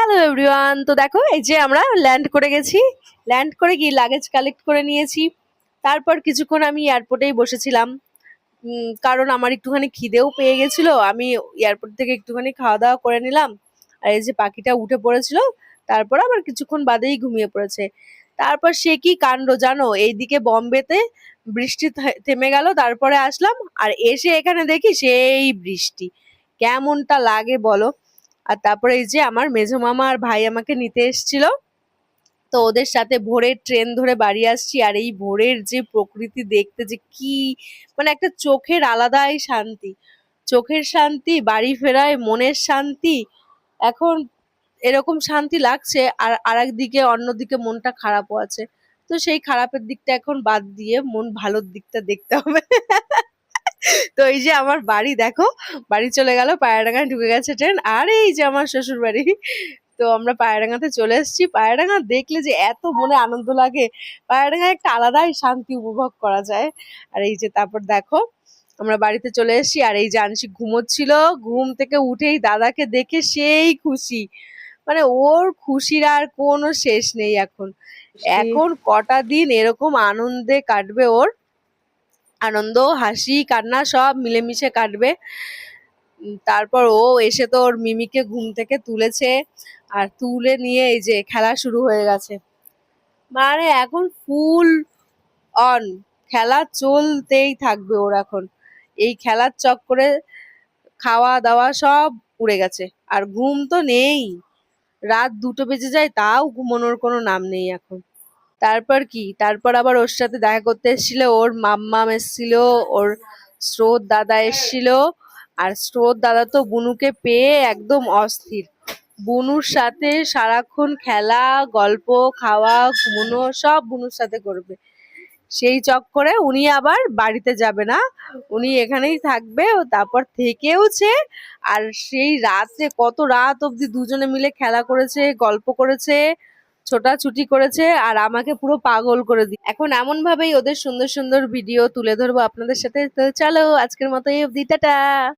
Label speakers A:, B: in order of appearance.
A: Hello everyone, তো দেখো এই যে আমরা ল্যান্ড করে গেছি। ল্যান্ড করে গিয়ে লাগেজ কালেক্ট করে নিয়েছি। তারপর কিছুক্ষণ আমি এয়ারপোর্টেই বসেছিলাম, কারণ আমার একটুখানি খিদেও পেয়ে গেছিল। আমি এয়ারপোর্ট থেকে একটুখানি খাওয়া দাওয়া করে নিলাম। আর এই যে পাখিটা উঠে পড়েছিল, তারপর আবার কিছুক্ষণ বাদেই ঘুমিয়ে পড়েছে। তারপর সে কি কাণ্ড জানো, এইদিকে বম্বেতে বৃষ্টি থেমে গেল, তারপরে আসলাম আর এসে এখানে দেখি সেই বৃষ্টি। কেমনটা লাগে বলো। আর তারপরে এই যে আমার মেজো মামা আর ভাই আমাকে নিতে এসেছিল, তো ওদের সাথে ভোরের ট্রেন ধরে বাড়ি আসছি। আর এই ভোরের যে প্রকৃতি দেখতে যে কি, মানে একটা চোখের আলাদাই শান্তি, চোখের শান্তি, বাড়ি ফেরায় মনের শান্তি। এখন এরকম শান্তি লাগছে, আর আরেকদিকে অন্যদিকে মনটা খারাপও আছে। তো সেই খারাপের দিকটা এখন বাদ দিয়ে মন ভালোর দিকটা দেখতে হবে। তো এই যে আমার বাড়ি দেখো, বাড়ি চলে গেল, পায়রাডাঙ্গায় ঢুকে গেছে ট্রেন। আর এই যে আমার শ্বশুর বাড়ি। তো আমরা পায়রাডাঙ্গাতে চলে এসেছি। পায়রাডাঙ্গা দেখলে যে এত মনে আনন্দ লাগে, পায়রাডাঙ্গায় একটা আলাদাই শান্তি উপভোগ করা যায়। আর এই যে তারপর দেখো আমরা বাড়িতে চলে এসেছি। আর এই যে আংশিক ঘুমোচ্ছিল, ঘুম থেকে উঠেই দাদাকে দেখে সেই খুশি, মানে ওর খুশির আর কোনো শেষ নেই। এখন এখন কটা দিন এরকম আনন্দে কাটবে ওর, আনন্দ হাসি কান্না সব মিলেমিশে কাটবে। তারপর ও এসে তো ওর মিমিকে ঘুম থেকে তুলেছে, আর তুলে নিয়ে এই যে খেলা শুরু হয়ে গেছে। মানে এখন ফুল অন খেলা চলতেই থাকবে ওর এখন। এই খেলার চক্করে খাওয়া দাওয়া সব উড়ে গেছে, আর ঘুম তো নেই। রাত 2টো বেজে যায় তাও ঘুমানোর কোনো নাম নেই এখন। তারপর কি, তারপর আবার ওর সাথে দেখা করতে এসেছিল ওর মাম্মাম এসেছিল, ওর স্রোত দাদা এসেছিল। আর স্রোত দাদা তো বুনুকে পেয়ে একদম অস্থির। বুনুর সাথে সারাক্ষণ খেলা, গল্প, খাওয়া, ঘুমানো সব বুনুর সাথে করবে। সেই চক্করে উনি আবার বাড়িতে যাবে না, উনি এখানেই থাকবে। ও তারপর থেকেওছে। আর সেই রাতে কত রাত অবধি দুজনে মিলে খেলা করেছে, গল্প করেছে, ছোটাছুটি করেছে, আর আমাকে পুরো পাগল করে দি। এখন এমন ভাবেই ওদের সুন্দর সুন্দর ভিডিও তুলে ধরবো আপনাদের সাথে। তো চলো আজকের মতো এই অবধি, টাটা।